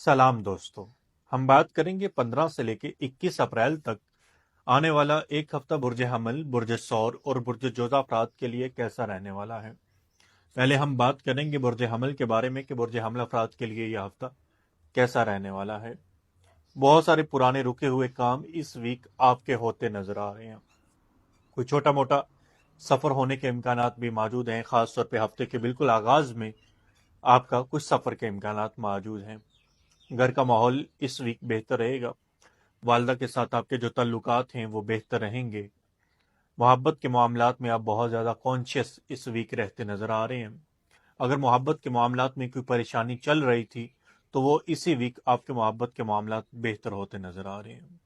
सलाम दोस्तों। हम बात करेंगे 15 से लेके 21 अप्रैल तक आने वाला एक हफ्ता बुर्ज हमल, बुर्ज सौर और बुर्ज जोधा अफराद के लिए कैसा रहने वाला है। पहले हम बात करेंगे बुर्ज हमल के बारे में कि बुर्ज हमल अफराद के लिए यह हफ्ता कैसा रहने वाला है। बहुत सारे पुराने रुके हुए काम इस वीक आपके होते नजर आ रहे हैं। कोई छोटा मोटा सफर होने के इम्कानात भी मौजूद हैं। खासतौर पे हफ्ते के बिल्कुल आगाज में आपका कुछ सफर के इम्कानात मौजूद हैं। घर का माहौल इस वीक बेहतर रहेगा। वालदा के साथ आपके जो ताल्लुकात हैं वो बेहतर रहेंगे। मोहब्बत के मामलात में आप बहुत ज़्यादा कॉन्शियस इस वीक रहते नज़र आ रहे हैं। अगर मोहब्बत के मामलात में कोई परेशानी चल रही थी तो वो इसी वीक आपके मोहब्बत के मामलात बेहतर होते नज़र आ रहे हैं।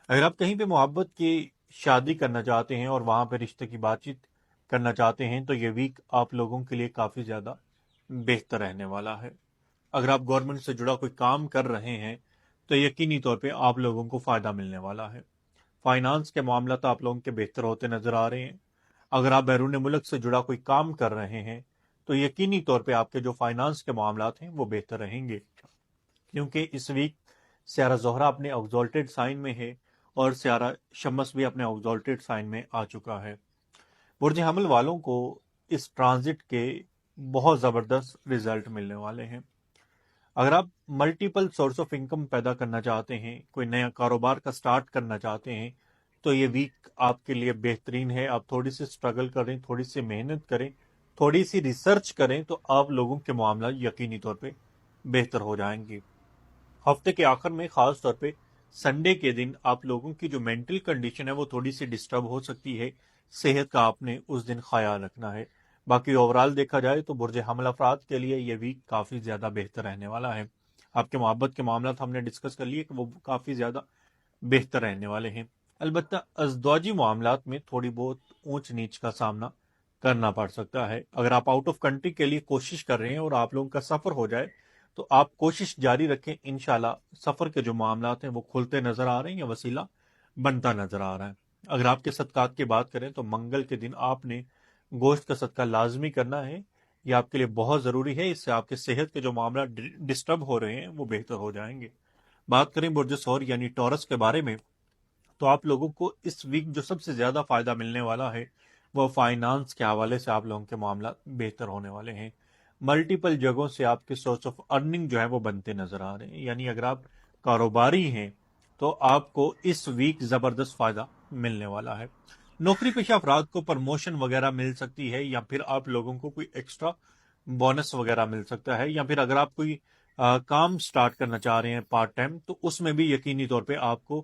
अगर आप कहीं पे मोहब्बत की शादी करना चाहते हैं और वहाँ पे रिश्ते की बातचीत करना चाहते हैं तो ये वीक आप लोगों के लिए काफ़ी ज़्यादा बेहतर रहने वाला है। अगर आप गवर्नमेंट से जुड़ा कोई काम कर रहे हैं तो यकीनी तौर पे आप लोगों को फ़ायदा मिलने वाला है। फाइनेंस के मामला तो आप लोगों के बेहतर होते नज़र आ रहे हैं। अगर आप बैरून मुल्क से जुड़ा कोई काम कर रहे हैं तो यकीनी तौर पे आपके जो फाइनेंस के मामलात हैं वो बेहतर रहेंगे, क्योंकि इस वीक सियारा ज़ोहरा अपने एक्सॉल्टेड साइन में है और सियारा शमस भी अपने एक्सॉल्टेड साइन में आ चुका है। बुर्ज हमल वालों को इस ट्रांजिट के बहुत ज़बरदस्त रिजल्ट मिलने वाले हैं। अगर आप मल्टीपल सोर्स ऑफ इनकम पैदा करना चाहते हैं, कोई नया कारोबार का स्टार्ट करना चाहते हैं, तो ये वीक आपके लिए बेहतरीन है। आप थोड़ी सी स्ट्रगल करें, थोड़ी सी मेहनत करें, थोड़ी सी रिसर्च करें तो आप लोगों के मामला यकीनी तौर पे बेहतर हो जाएंगे। हफ्ते के आखिर में खास तौर पे संडे के दिन आप लोगों की जो मेंटल कंडीशन है वो थोड़ी सी डिस्टर्ब हो सकती है। सेहत का आपने उस दिन ख्याल रखना है। बाकी ओवरऑल देखा जाए तो बुर्ज हमल अफराद के लिए ये वीक काफ़ी ज़्यादा बेहतर रहने वाला है। आपके मोहब्बत के मामला हमने डिस्कस कर लिए कि वो काफ़ी ज़्यादा बेहतर रहने वाले हैं। अलबत्ता अज़दवाजी मामलात में थोड़ी बहुत ऊंच नीच का सामना करना पड़ सकता है। अगर आप आउट ऑफ कंट्री के लिए कोशिश कर रहे हैं और आप लोगों का सफ़र हो जाए तो आप कोशिश जारी रखें। इंशाल्लाह सफ़र के जो मामलात हैं वो खुलते नज़र आ रहे हैं या वसीला बनता नज़र आ रहा है। अगर आपके सदकात की बात करें तो मंगल के दिन आपने गोश्त का सदका लाजमी करना है। ये आपके लिए बहुत ज़रूरी है। इससे आपके सेहत के जो मामला डिस्टर्ब हो रहे हैं वो बेहतर हो जाएंगे। बात करें बुर्ज सौर यानी टॉरस के बारे में तो आप लोगों को इस वीक जो सबसे ज़्यादा फ़ायदा मिलने वाला है वह फाइनेंस के हवाले से आप लोगों के मामला बेहतर होने वाले हैं। मल्टीपल जगहों से आपके सोर्स ऑफ अर्निंग जो है वो बनते नज़र आ रहे हैं। यानी अगर आप कारोबारी हैं तो आपको इस वीक ज़बरदस्त फ़ायदा मिलने वाला है। नौकरी पेशा अफराद को प्रमोशन वगैरह मिल सकती है या फिर आप लोगों को कोई एक्स्ट्रा बोनस वगैरह मिल सकता है, या फिर अगर आप कोई काम स्टार्ट करना चाह रहे हैं पार्ट टाइम तो उसमें भी यकीनी तौर पे आपको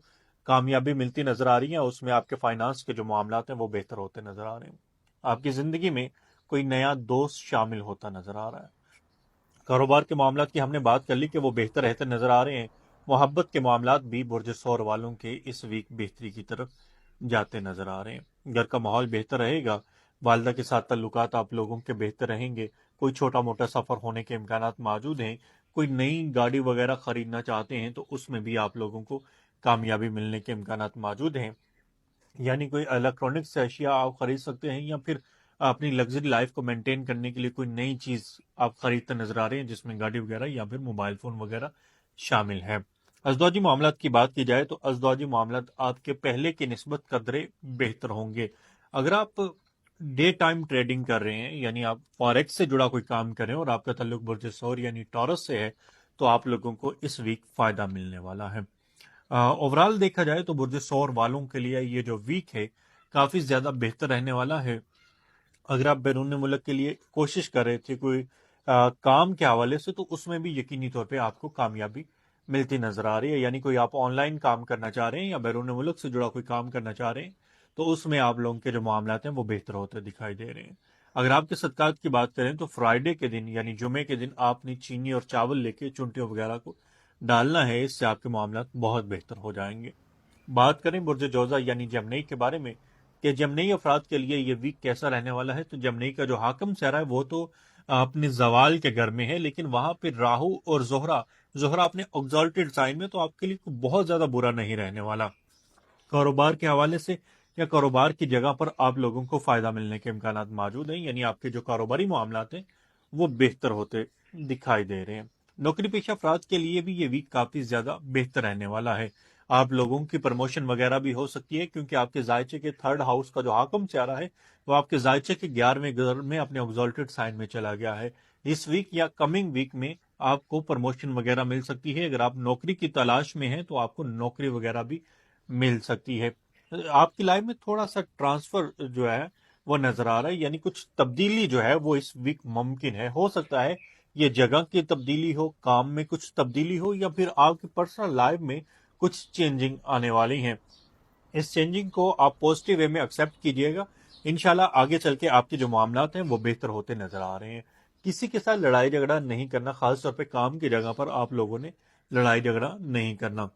कामयाबी मिलती नजर आ रही है। उसमें आपके फाइनेंस के जो मामलात हैं वो बेहतर होते नजर आ रहे हैं। आपकी जिंदगी में कोई नया दोस्त शामिल होता नजर आ रहा है। कारोबार के मामलात की हमने बात कर ली कि वो बेहतर रहते नजर आ रहे हैं। मोहब्बत के मामलात भी बुर्ज सौर वालों के इस वीक बेहतरी की तरफ जाते नजर आ रहे हैं। घर का माहौल बेहतर रहेगा। वालदा के साथ ताल्लुकात आप लोगों के बेहतर रहेंगे। कोई छोटा मोटा सफर होने के इम्कानात मौजूद हैं। कोई नई गाड़ी वगैरह खरीदना चाहते हैं तो उसमें भी आप लोगों को कामयाबी मिलने के इम्कानात मौजूद हैं। यानी कोई इलेक्ट्रॉनिक्स अशिया आप खरीद सकते हैं, या फिर अपनी लग्जरी लाइफ को मेंटेन करने के लिए कोई नई चीज आप खरीदते नजर आ रहे हैं जिसमें गाड़ी वगैरह या फिर मोबाइल फोन वगैरह शामिल है। अज़दवाजी मामलात की बात की जाए तो अज़दवाजी मामलात आपके पहले की निस्बत कदरे बेहतर होंगे। अगर आप डे टाइम ट्रेडिंग कर रहे हैं यानी आप फॉरेक्स से जुड़ा कोई काम कर रहे हैं और आपका ताल्लुक बुर्ज सौर यानी टॉरस से है तो आप लोगों को इस वीक फायदा मिलने वाला है। ओवरऑल देखा जाए तो बुर्ज सौर वालों के लिए ये जो वीक है काफ़ी ज़्यादा बेहतर रहने वाला है। अगर आप बैरून मुल्क के लिए कोशिश कर रहे थे कोई काम के हवाले से तो उसमें भी यकीनी तौर पे आपको कामयाबी मिलती नज़र आ रही है। यानी कोई आप ऑनलाइन काम करना चाह रहे हैं या बैरून मुल्क से जुड़ा कोई काम करना चाह रहे हैं तो उसमें आप लोगों के जो मामलात हैं वो बेहतर होते दिखाई दे रहे हैं। अगर आपके सदकात की बात करें तो फ्राइडे के दिन यानी जुमे के दिन आपने चीनी और चावल लेके चुंटियों वगैरह को डालना है। इससे आपके मामला बहुत बेहतर हो जाएंगे। बात करें बुर्ज जोजा यानी जमनई के बारे में कि जमनई अफराद के लिए ये वीक कैसा रहने वाला है, तो जमनई का जो हाकम सहरा है वो तो अपने जवाल के घर में है, लेकिन वहां पे राहु और जोहरा जोहरा अपने एक्सॉल्टेड साइन में, तो आपके लिए बहुत ज्यादा बुरा नहीं रहने वाला। कारोबार के हवाले से या कारोबार की जगह पर आप लोगों को फायदा मिलने के इम्कान मौजूद हैं। यानी आपके जो कारोबारी मामलात हैं वो बेहतर होते दिखाई दे रहे हैं। नौकरी पेशा अफराद के लिए भी ये वीक काफी ज्यादा बेहतर रहने वाला है। आप लोगों की प्रमोशन वगैरह भी हो सकती है, क्योंकि आपके जायचे के थर्ड हाउस का जो हाकम चारा है वो आपके जायचे के 11वें घर में अपने एग्जॉल्टेड साइन में चला गया है। इस वीक या कमिंग वीक में आपको प्रमोशन वगैरह मिल सकती है। अगर आप नौकरी की तलाश में हैं तो आपको नौकरी वगैरह भी मिल सकती है। आपकी लाइफ में थोड़ा सा ट्रांसफर जो है वो नजर आ रहा है, यानी कुछ तब्दीली जो है वो इस वीक मुमकिन है। हो सकता है ये जगह की तब्दीली हो, काम में कुछ तब्दीली हो, या फिर आपकी पर्सनल लाइफ में कुछ चेंजिंग आने वाली हैं। इस चेंजिंग को आप पॉजिटिव वे में एक्सेप्ट कीजिएगा। इंशाल्लाह आगे चल के आपके जो मामलात हैं वो बेहतर होते नजर आ रहे हैं। किसी के साथ लड़ाई झगड़ा नहीं करना, खासतौर पे काम की जगह पर आप लोगों ने लड़ाई झगड़ा नहीं करना,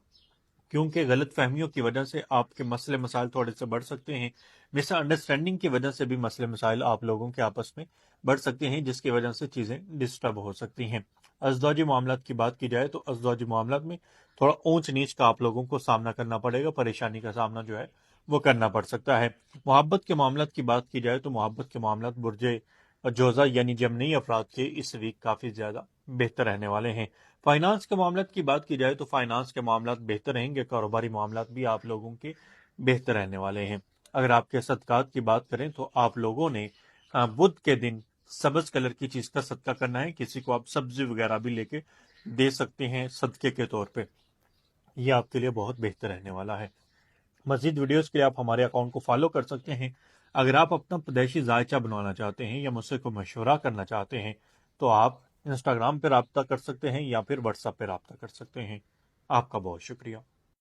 क्योंकि गलत फहमियों की वजह से आपके मसले मसाइल थोड़े से बढ़ सकते हैं। मिसअंडरस्टैंडिंग की वजह से भी मसले मसाइल आप लोगों के आपस में बढ़ सकते हैं, जिसकी वजह से चीज़ें डिस्टर्ब हो सकती हैं। अज़दवाजी मामलात की बात की जाए तो अज़दवाजी मामलात में थोड़ा ऊंच नीच का आप लोगों को सामना करना पड़ेगा, परेशानी का सामना जो है वो करना पड़ सकता है। मोहब्बत के मामलात की बात की जाए तो मोहब्बत के मामलात बुर्जे जोजा यानी जमनी अफराद के इस वीक काफ़ी ज़्यादा बेहतर रहने वाले हैं। फाइनेंस के मामलात की बात की जाए तो फाइनेंस के मामलात बेहतर रहेंगे, कारोबारी मामलात भी आप लोगों के बेहतर रहने वाले हैं। अगर आपके सदकात की बात करें तो आप लोगों ने बुध के दिन सब्ज कलर की चीज का सदका करना है। किसी को आप सब्जी वगैरह भी लेके दे सकते हैं सदके के तौर पे। ये आपके लिए बहुत बेहतर रहने वाला है। मजीद वीडियोस के लिए आप हमारे अकाउंट को फॉलो कर सकते हैं। अगर आप अपना पैदाइशी जायचा बनवाना चाहते हैं या मुझसे कोई मशवरा करना चाहते हैं तो आप इंस्टाग्राम पर रब्ता कर सकते हैं या फिर व्हाट्सएप पर रब्ता कर सकते हैं। आपका बहुत शुक्रिया।